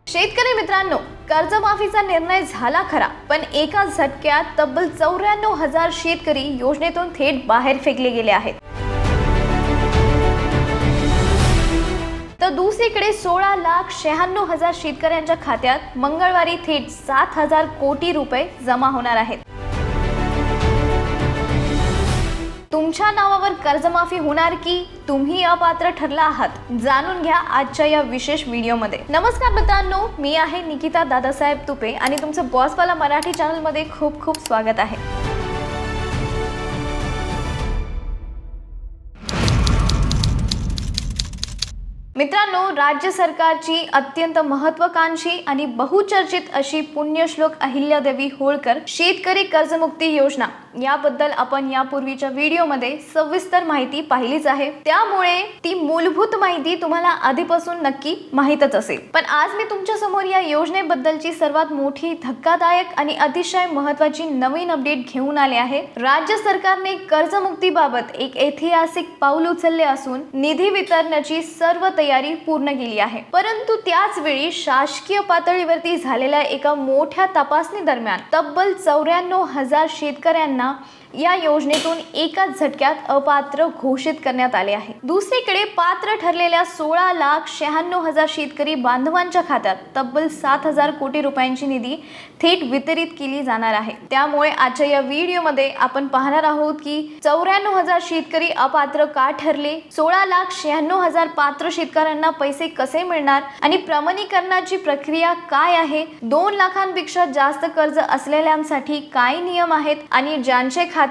शेतकरी मित्रांनो, कर्जमाफीचा निर्णय झाला खरा, पण एका झटक्यात तब्बल 94,000 शेतकरी योजनेतून थेट बाहेर फेकले गेले आहेत. तर दुसरीकडे 16,96,000 शेतकऱ्यांच्या खात्यात मंगळवारी थेट 7,000 कोटी रुपये जमा होणार आहेत. तुमच्या नावावर कर्जमाफी होणार की तुम्ही अपात्र ठरला आहात, जाणून घ्या आजच्या या विशेष व्हिडिओमध्ये. नमस्कार मित्रांनो, मी आहे निकिता दादासाहेब तुपे आणि तुमचं बॉसवाला मराठी चॅनल मध्ये खूप खूप स्वागत आहे. मित्रांनो, राज्य सरकारची अत्यंत महत्त्वाकांक्षी आणि बहुचर्चित अशी पुण्यश्लोक अहिल्यादेवी होळकर शेतकरी कर्जमुक्ती योजना याबद्दल आपण यापूर्वीच्या व्हिडिओमध्ये सविस्तर माहिती पाहिलीच आहे. त्यामुळे ती मूलभूत माहिती तुम्हाला आधीपासून नक्की माहीतच असेल. पण आज मी तुमच्या समोर या योजनेबद्दलची सर्वात मोठी, धक्कादायक आणि अतिशय महत्त्वाची नवीन अपडेट घेऊन आले आहे. राज्य सरकारने कर्जमुक्तीबाबत एक ऐतिहासिक पाऊल उचलले असून निधी वितरणाची सर्व तयारी पूर्ण केली आहे. परंतु त्याच वेळी शासकीय पातळीवरती झालेल्या एका मोठ्या तपासणी दरम्यान तब्बल 94,000 शेतकऱ्यांना या योजनेतून एकाच झटक्यात अपात्र घोषित करण्यात आले आहे. दुसरीकडे पात्र ठरलेल्या 16,96,000 शेतकरी बांधवांच्या खात्यात तब्बल 7,000 कोटी रुपयांची निधी थेट वितरित केली जाणार आहे. त्यामुळे आजच्या या व्हिडिओमध्ये आपण पाहणार आहोत की 94,000 शेतकरी अपात्र का ठरले, 16,96,000 पात्र शेतकऱ्यांना पैसे कसे मिळणार आणि प्रमाणीकरणाची प्रक्रिया काय आहे, 2 लाखांपेक्षा जास्त कर्ज असलेल्यांसाठी काय नियम आहेत आणि ज्यांचे खाते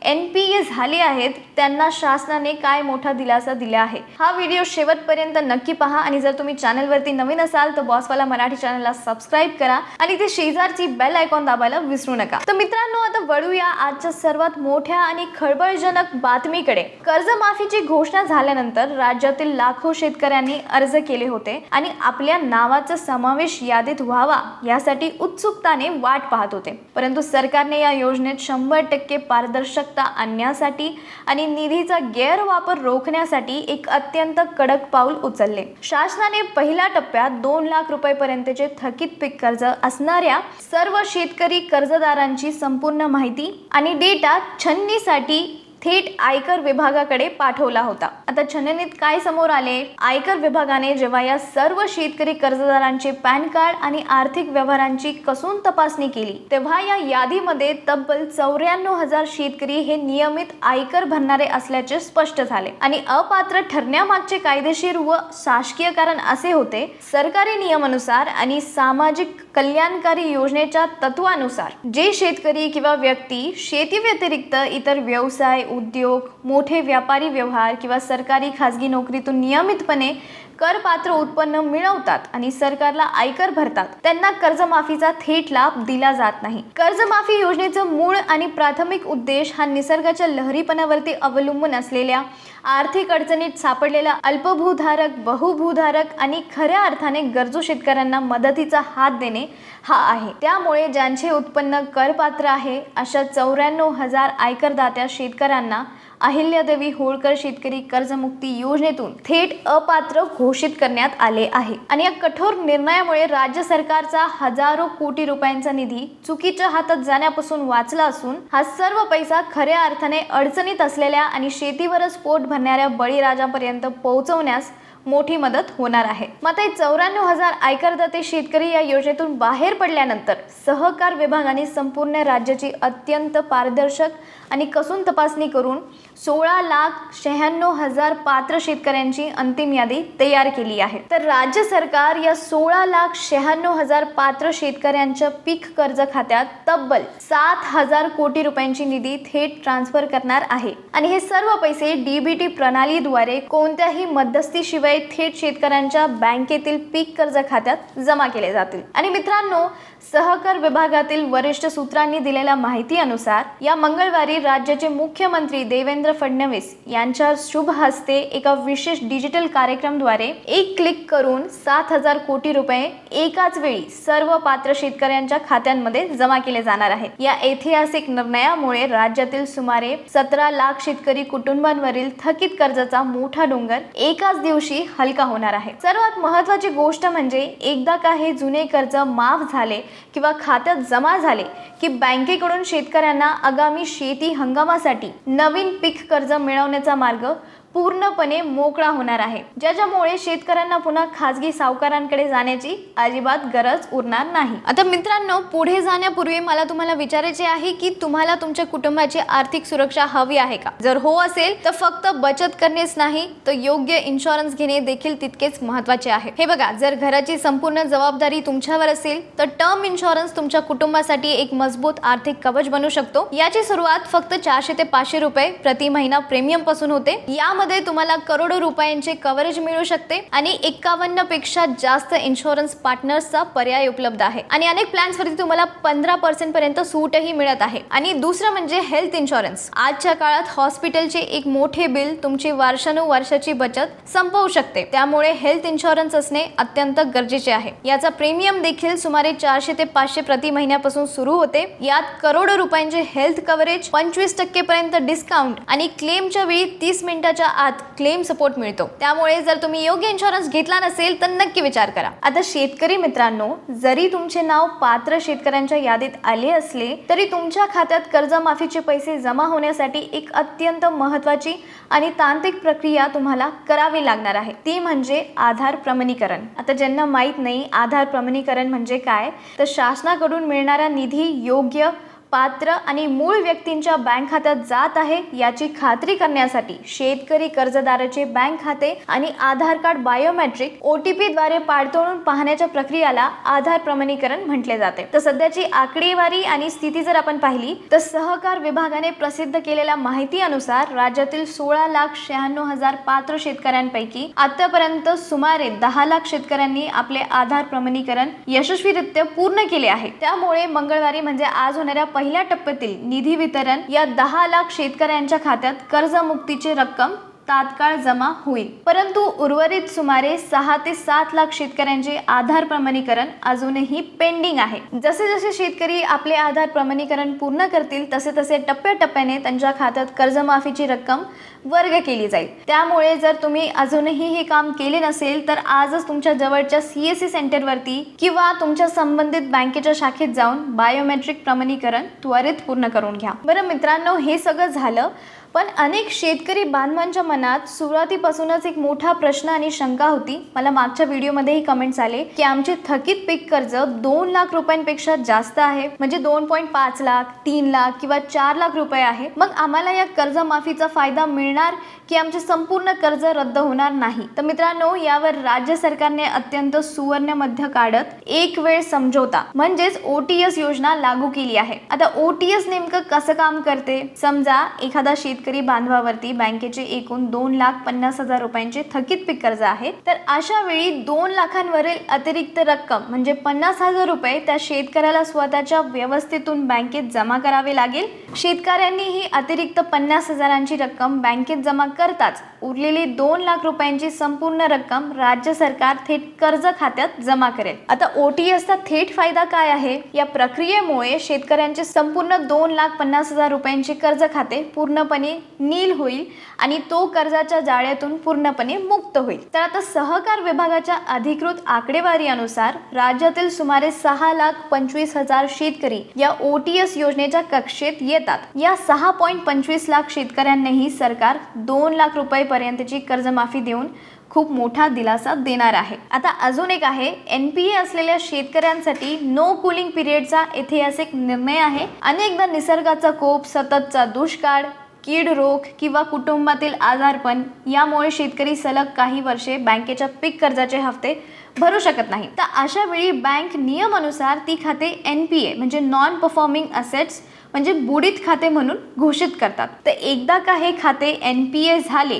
NPA झाले आहेत त्यांना शासनाने काय मोठा दिलासा दिला आहे. हा व्हिडिओ शेवटपर्यंत नक्की पहा आणि जर तुम्ही चॅनलवरती नवीन असाल तर बॉसवाला मराठी चॅनलला सबस्क्राईब करा आणि ते शेजारची बेल आयकॉन दाबायला विसरू नका. तर मित्रांनो, आता वळूया आजच्या सर्वात मोठ्या आणि खळबळजनक बातमीकडे. कर्जमाफीची घोषणा झाल्यानंतर राज्यातील लाखो शेतकऱ्यांनी अर्ज केले होते आणि आपल्या नावाचा समावेश यादीत व्हावा यासाठी उत्सुकताने वाट पाहत होते. परंतु सरकारने या योजनेत 100% पारदर्शकता आणण्यासाठी आणि निधीचा गैरवापर रोखण्यासाठी एक अत्यंत कडक पाऊल उचलले. शासनाने पहिल्या टप्प्यात 2 लाख रुपयांपर्यंतचे थकीत पीक कर्ज असणाऱ्या सर्व शेतकरी कर्जदारांची संपूर्ण माहिती आणि डेटा छाननीसाठी थेट आयकर विभागाकडे पाठवला होता. आता छाननीत काय समोर आले, आयकर विभागाने जेव्हा या सर्व शेतकरी कर्जदारांचे पॅन कार्ड आणि आर्थिक व्यवहारांची कसून तपासणी केली तेव्हा या यादीमध्ये तब्बल 94,000 शेतकरी हे नियमित आयकर भरणारे असल्याचे स्पष्ट झाले आणि अपात्र ठरण्यामागचे कायदेशीर व शासकीय कारण असे होते. सरकारी नियमानुसार आणि सामाजिक कल्याणकारी योजनेच्या तत्वानुसार जे शेतकरी किंवा व्यक्ती शेती व्यतिरिक्त इतर व्यवसाय, उद्योग, मोठे व्यापारी व्यवहार किंवा सरकारी खाजगी नोकरीतून नियमितपणे करपात्र उत्पन्न मिळवतात आणि सरकारला आयकर भरतात त्यांना कर्जमाफीचा थेट लाभ दिला जात नाही. कर्जमाफी योजनेचा मूळ आणि प्राथमिक उद्देश हा निसर्गाच्या लहरीपणावरती अवलंबून असलेल्या आर्थिक अडचणीत सापडलेल्या अल्पभूधारक, बहुभूधारक आणि खऱ्या अर्थाने गरजू शेतकऱ्यांना मदतीचा हात देणे हा आहे. त्यामुळे ज्यांचे उत्पन्न करपात्र आहे अशा 94,000 आयकरदात्या शेतकऱ्यांना अहिल्यादेवी होळकर शेतकरी कर्जमुक्ती योजनेतून थेट अपात्र घोषित करण्यात आले आहे. आणि या कठोर निर्णयामुळे राज्य सरकारचा हजारो कोटी रुपयांचा निधी चुकीच्या हातात जाण्यापासून वाचला असून हा सर्व पैसा खऱ्या अर्थाने अडचणीत असलेल्या आणि शेतीवरच पोट भरणाऱ्या बळीराजापर्यंत पोहोचवण्यास मोठी मदत होणार आहे. मात्र 94,000 आयकरदाते शेतकरी या योजनेतून बाहेर पडल्यानंतर सहकार विभागाने संपूर्ण राज्याची अत्यंत पारदर्शक आणि कसून तपासणी करून 16,96,000 पात्र शेतकऱ्यांची अंतिम यादी तयार केली आहे. तर राज्य सरकार या 16,96,000 पात्र शेतकऱ्यांच्या पीक कर्ज खात्यात तब्बल 7,000 कोटी रुपयांची निधी थेट ट्रान्सफर करणार आहे आणि हे सर्व पैसे DBT प्रणालीद्वारे कोणत्याही मध्यस्थीशिवाय थेट शेतकऱ्यांच्या बँकेतील पीक कर्ज खात्यात जमा केले जातील. आणि मित्रांनो, सहकार विभागातील वरिष्ठ सूत्रांनी दिलेल्या माहितीनुसार या मंगळवारी राज्याचे मुख्यमंत्री देवेंद्र देवेंद्र फडणवीस यांच्या शुभ हस्ते एका विशेष डिजिटल कार्यक्रमाद्वारे एक क्लिक करून 7,000 कोटी रुपये एकाच वेळी सर्व पात्र शेतकऱ्यांच्या खात्यांमध्ये जमा केले जाणार आहेत। या ऐतिहासिक निर्णयामुळे राज्यातील सुमारे 17 लाख शेतकरी कुटुंबांवरील थकीत कर्जाचा मोठा डोंगर एकाच दिवशी हलका होणार आहे। सर्वात महत्त्वाची गोष्ट म्हणजे एकदा का हे जुने कर्ज माफ झाले किंवा खात्यात जमा झाले की बँकेकडून शेतकऱ्यांना आगामी शेती हंगामासाठी नवीन पीक कर्ज मिळवण्याचा मार्ग पूर्णपणे मोकळा होणार आहे, ज्याच्यामुळे शेतकऱ्यांना पुन्हा खासगी सावकारांकडे जाण्याची अजिबात गरज उरणार नाही। आता मित्रांनो, पुढे जाण्यापूर्वी मला तुम्हाला विचारायचे आहे की तुम्हाला तुमच्या कुटुंबाची आर्थिक सुरक्षा हवी आहे का? जर हो असेल तर फक्त बचत करणेच नाही तर योग्य इन्शुरन्स घेणे देखील तितकेच महत्त्वाचे आहे। हे बघा, जर घराची संपूर्ण जबाबदारी तुमच्यावर असेल तर टर्म इन्शुरन्स तुमच्या कुटुंबासाठी एक मजबूत आर्थिक कवच बनू शकतो। याची सुरुवात फक्त 400 ते 500 रुपये प्रति महिना प्रीमियम पासून होते। यामध्ये तुम्हाला करोडो रुपयांचे कव्हरेज मिळू शकते आणि 51 पेक्षा जास्त इन्शुरन्स पार्टनर्सचा पर्याय उपलब्ध आहे आणि अनेक प्लॅन्स वरती तुम्हाला 15% पर्यंत सूटही मिळत आहे। आणि दुसरं म्हणजे हेल्थ इन्शुरन्स। आजच्या काळात हॉस्पिटलचे एक मोठे बिल तुमची वर्षानुवर्षाची बचत संपवू शकते, त्यामुळे हेल्थ इन्शुरन्स असणे अत्यंत गरजेचे आहे। याचा प्रीमियम देखील सुमारे 400 ते 500 प्रति महिन्यापासून सुरू होते। यात करोडो रुपयांचे हेल्थ कव्हरेज, 25% पर्यंत डिस्काउंट आणि क्लेमच्या वेळी 30 मिनिटाच्या आत क्लेम सपोर्ट मिळतो। त्यामुळे जर तुम्ही योग्य इन्शुरन्स घेतला नसेल तर नक्की विचार करा। आता शेतकरी मित्रांनो, जरी तुमचे नाव पात्र शेतकऱ्यांच्या यादीत आले असले तरी तुमच्या खात्यात कर्जमाफीचे पैसे जमा होण्यासाठी एक अत्यंत महत्त्वाची आणि तांत्रिक प्रक्रिया तुम्हाला करावी लागणार आहे, ती म्हणजे आधार प्रमाणीकरण। आता ज्यांना माहित नाही आधार प्रमाणीकरण म्हणजे काय, तर शासनाकडून मिळणारा निधी योग्य, पात्र आणि मूळ व्यक्तींच्या बँक खात्यात जात आहे याची खात्री करण्यासाठी शेतकरी कर्जदाराचे बँक खाते आणि आधार कार्ड बायोमेट्रिक OTP द्वारे पडताळून पाहण्याच्या प्रक्रियेला आधार प्रमाणीकरण म्हटले जाते। तर सध्याची आकडेवारी आणि स्थिती जर आपण पाहिली तर सहकार विभागाने प्रसिद्ध केलेल्या माहितीनुसार राज्यातील 16,96,000 पात्र शेतकऱ्यांपैकी आतापर्यंत सुमारे 10 लाख शेतकऱ्यांनी आपले आधार प्रमाणीकरण यशस्वीरित्या पूर्ण केले आहे। त्यामुळे मंगळवारी म्हणजे आज होणाऱ्या पहिल्या टप्प्यातील निधी वितरण या 10 लाख शेतकऱ्यांच्या खात्यात कर्जमुक्तीची रक्कम तात्काळ जमा होईल। परंतु उर्वरित सुमारे 6 ते 7 लाख शेतकऱ्यांचे आधार प्रमाणीकरण अजूनही पेंडिंग आहे। जसे जसे शेतकरी आपले आधार प्रमाणीकरण पूर्ण करतील तसे तसे टप्प्याटप्प्याने त्यांच्या खात्यात कर्जमाफीची रक्कम वर्ग केली जाईल। त्यामुळे जर तुम्ही अजूनही हे काम केले नसेल तर आजच तुमच्या जवळच्या CSC सेंटरवरती किंवा तुमच्या संबंधित बँकेच्या शाखेत जाऊन बायोमेट्रिक प्रमाणीकरण त्वरित पूर्ण करून घ्या। बरं मित्रांनो, हे सगळं झालं, पण अनेक शेतकरी बांधवांच्या मनात सुरुवातीपासूनच एक मोठा प्रश्न आणि शंका होती। मला मागच्या व्हिडिओमध्येही कमेंट्स आले की आमचे थकीत पीक कर्ज 2 लाख रुपयांपेक्षा जास्त आहे, म्हणजे 2.5 लाख, 3 लाख किंवा 4 लाख रुपये आहे। मग आम्हाला या कर्जमाफीचा फायदा मिळणार की आमचे संपूर्ण कर्ज रद्द होणार नाही? तर मित्रांनो, यावर राज्य सरकारने अत्यंत सुवर्ण मध्य काढत एक वेळ समझोता म्हणजेच OTS योजना लागू केली आहे। आता OTS नेमकं कसं काम करते? समजा एखादा शेतकरी बांधवावरती बँकेचे एकूण 2,50,000 रुपयांचे थकीत पीक कर्ज आहे, तर अशा वेळी 2 लाखांवरील अतिरिक्त रक्कम म्हणजे 50,000 रुपये त्या शेतकऱ्याला स्वतःच्या व्यवस्थेतून बँकेत जमा करावे लागेल। शेतकऱ्यांनी ही अतिरिक्त 50,000ची रक्कम बँकेत जमा करताच उरलेली 2 लाख रुपयांची संपूर्ण रक्कम राज्य सरकार थेट कर्ज खात्यात जमा करेल। आता OTSचा थेट फायदा काय आहे? या प्रक्रियेमुळे शेतकऱ्यांचे संपूर्ण 2,50,000 रुपयांचे कर्ज खाते पूर्णपणे नील होईल आणि तो कर्जाच्या जाळ्यातून पूर्णपणे मुक्त होईल। तर आता सहकार विभागाच्या अधिकृत आकडेवारीनुसार राज्यातील सुमारे 6,25,000 शेतकरी या OTS योजनेच्या कक्षेत येतात। या 6.25 लाख शेतकऱ्यांनाही सरकार 2 लाख रुपयांपर्यंतची कर्जमाफी देऊन खूप मोठा दिलासा देणार आहे। आता अजून एक आहे, NPA असलेल्या शेतकऱ्यांसाठी नो कूलिंग पिरियडचा ऐतिहासिक निर्णय आहे। अनेकदा निसर्गाचा कोप, सततचा दुष्काळ, कीड रोग किंवा कुटुंबातील आजारपण यामुळे शेतकरी सलग काही वर्षे बँकेच्या पीक कर्जाचे हप्ते भरू शकत नाही। तर अशा वेळी बँक नियमानुसार ती खाते NPA म्हणजे नॉन परफॉर्मिंग असेट्स म्हणजे बुडीत खाते म्हणून घोषित करतात। तर एकदा का हे खाते NPA झाले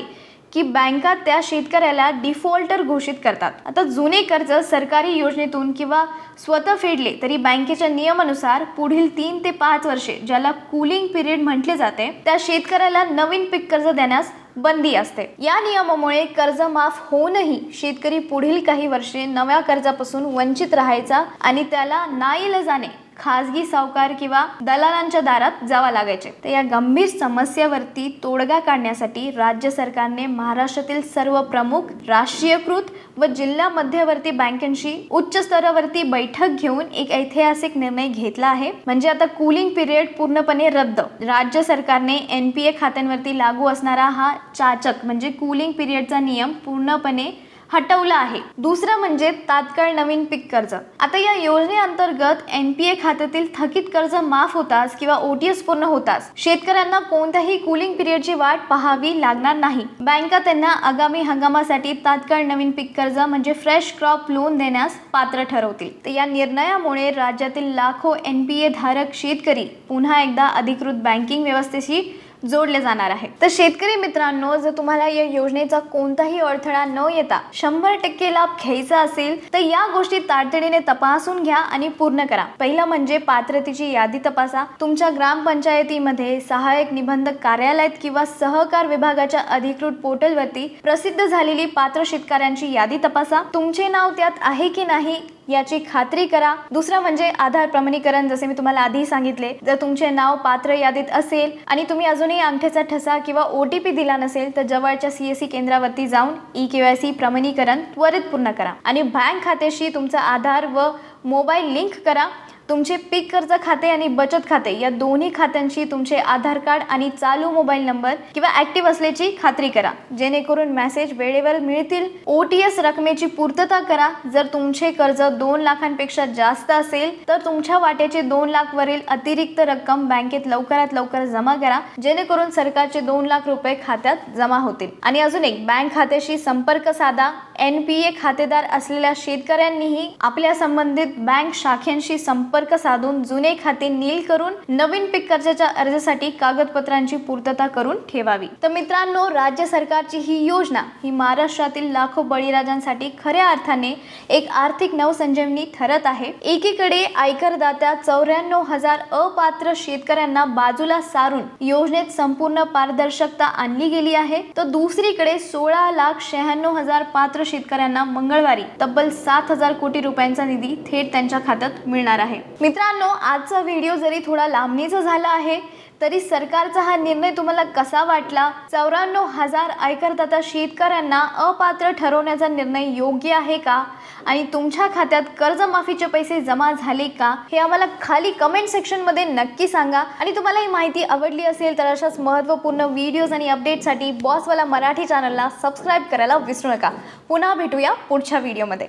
की बँका त्या शेतकऱ्याला डिफॉल्टर घोषित करतात. आता जुने कर्ज सरकारी योजनेतून किंवा स्वतः फेडले तरी बँकेच्या नियमानुसार पुढील 3 ते 5 वर्षे, ज्याला कूलिंग पिरियड म्हटले जाते, त्या शेतकऱ्याला नवीन पीक कर्ज देण्यास बंदी असते. या नियमामुळे कर्ज माफ होऊनही शेतकरी पुढील काही वर्षे नव्या कर्जापासून वंचित राहायचा आणि त्याला नाईलाजाने खाजगी सावकार किंवा दलालांच्या दारात जावं लागायचे. तर या गंभीर समस्येवरती तोडगा काढण्यासाठी राज्य सरकारने महाराष्ट्रातील सर्व प्रमुख राष्ट्रीयकृत व जिल्हा मध्यवर्ती बँकांशी उच्च स्तरावरती बैठक घेऊन एक ऐतिहासिक निर्णय घेतला आहे. म्हणजे आता कूलिंग पिरियड पूर्णपणे रद्द. राज्य सरकारने NPA खात्यांवरती लागू असणारा हा चाचक म्हणजे कूलिंग पिरियडचा नियम पूर्णपणे हटवला आहे. दुसरं म्हणजे तात्काळ नवीन पीक कर्ज. आता या योजनेअंतर्गत NPA खात्यातील थकीत कर्ज माफ होताच किंवा OTS पूर्ण होताच शेतकऱ्यांना कोणत्याही कूलिंग पिरियडची वाट पाहावी लागणार नाही. बँका त्यांना आगामी हंगामासाठी तात्काळ नवीन पीक कर्ज म्हणजे फ्रेश क्रॉप लोन देण्यास पात्र ठरवतील. तर या निर्णयामुळे राज्यातील लाखो NPA धारक शेतकरी पुन्हा एकदा अधिकृत बँकिंग व्यवस्थेशी जोडले जाणार आहे. तर शेतकरी मित्रांनो, जर तुम्हाला या योजनेचा कोणताही अडथळा न येता 100% लाभ घ्यायचा असेल तर या गोष्टी तातडीने तपासून घ्या आणि पूर्ण करा. पहिलं म्हणजे पात्रतेची यादी तपासा. तुमच्या ग्रामपंचायतीमध्ये सहाय्यक निबंधक कार्यालयात किंवा सहकार विभागाच्या अधिकृत पोर्टलवरती प्रसिद्ध झालेली पात्र शेतकऱ्यांची यादी तपासा. तुमचे नाव त्यात आहे की नाही याची खात्री करा. दुसरं म्हणजे आधार प्रमाणीकरण. जसे मी तुम्हाला आधी सांगितले, जर तुमचे नाव पात्र यादीत असेल आणि तुम्ही अजूनही अंगठ्याचा ठसा किंवा OTP दिला नसेल तर जवळच्या CSC केंद्रावरती जाऊन eKYC प्रमाणीकरण त्वरित पूर्ण करा आणि बँक खात्याशी तुमचा आधार व मोबाईल लिंक करा. तुमचे पीक कर्ज खाते आणि बचत खाते या दोन्ही खात्यांशी तुमचे आधार कार्ड आणि चालू मोबाईल नंबर किंवा ऍक्टिव्ह असल्याची खात्री करा, जेणेकरून मेसेज वेळेवर मिळतील. OTS रकमेची पूर्तता करा. जर तुमचे कर्ज 2 लाखांपेक्षा जास्त असेल तर तुमच्या वाट्याचे 2 लाख वरील अतिरिक्त रक्कम बँकेत लवकरात लवकर जमा करा, जेणेकरून सरकारचे 2 लाख रुपये खात्यात जमा होतील. आणि अजून एक, बँक खात्याशी संपर्क साधा. NPA खातेदार असलेल्या शेतकऱ्यांनीही आपल्या संबंधित बँक शाखेशी संपर्क साधून जुने खाते नील करून नवीन पीक कर्जाच्या अर्जासाठी कागदपत्रांची पूर्तता करून ठेवावी. तर मित्रांनो, राज्य सरकारची ही योजना ही महाराष्ट्रातील लाखो बळीराजांसाठी खऱ्या अर्थाने एक आर्थिक नवसंजीवनी ठरत आहे. एकीकडे आयकरदात्या 94,000 अपात्र शेतकऱ्यांना बाजूला सारून योजनेत संपूर्ण पारदर्शकता आणली गेली आहे, तर दुसरीकडे 16,96,000 पात्र शेतकऱ्यांना मंगळवारी तब्बल 7,000 कोटी रुपयांचा निधी थेट त्यांच्या खात्यात मिळणार आहे. मित्रांनो, आजचा व्हिडिओ जरी थोडा लांबणीचा झाला आहे तरी सरकारचा हा निर्णय तुम्हाला कसा वाटला? 94,000 आयकरदाता शेतकऱ्यांना अपात्र ठरवण्याचा निर्णय योग्य आहे का? आणि तुमच्या खात्यात कर्जमाफीचे पैसे जमा झाले का? हे आम्हाला खाली कमेंट सेक्शन मध्ये नक्की सांगा. आणि तुम्हाला ही माहिती आवडली असेल तर अशाच महत्त्वपूर्ण व्हिडिओज आणि अपडेटसाठी बॉसवाला मराठी चॅनलला सबस्क्राईब करायला विसरू नका. पुन्हा भेटूया पुढच्या व्हिडिओमध्ये.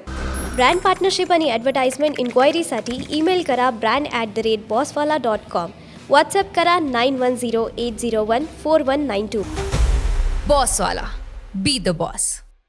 ब्रँड पार्टनरशिप आणि ॲडव्हर्टाइजमेंट इन्क्वायरीसाठी ईमेल करा brand@bosswala.com. व्हॉट्सअप करा 9108014192. बॉसवाला. Be the boss.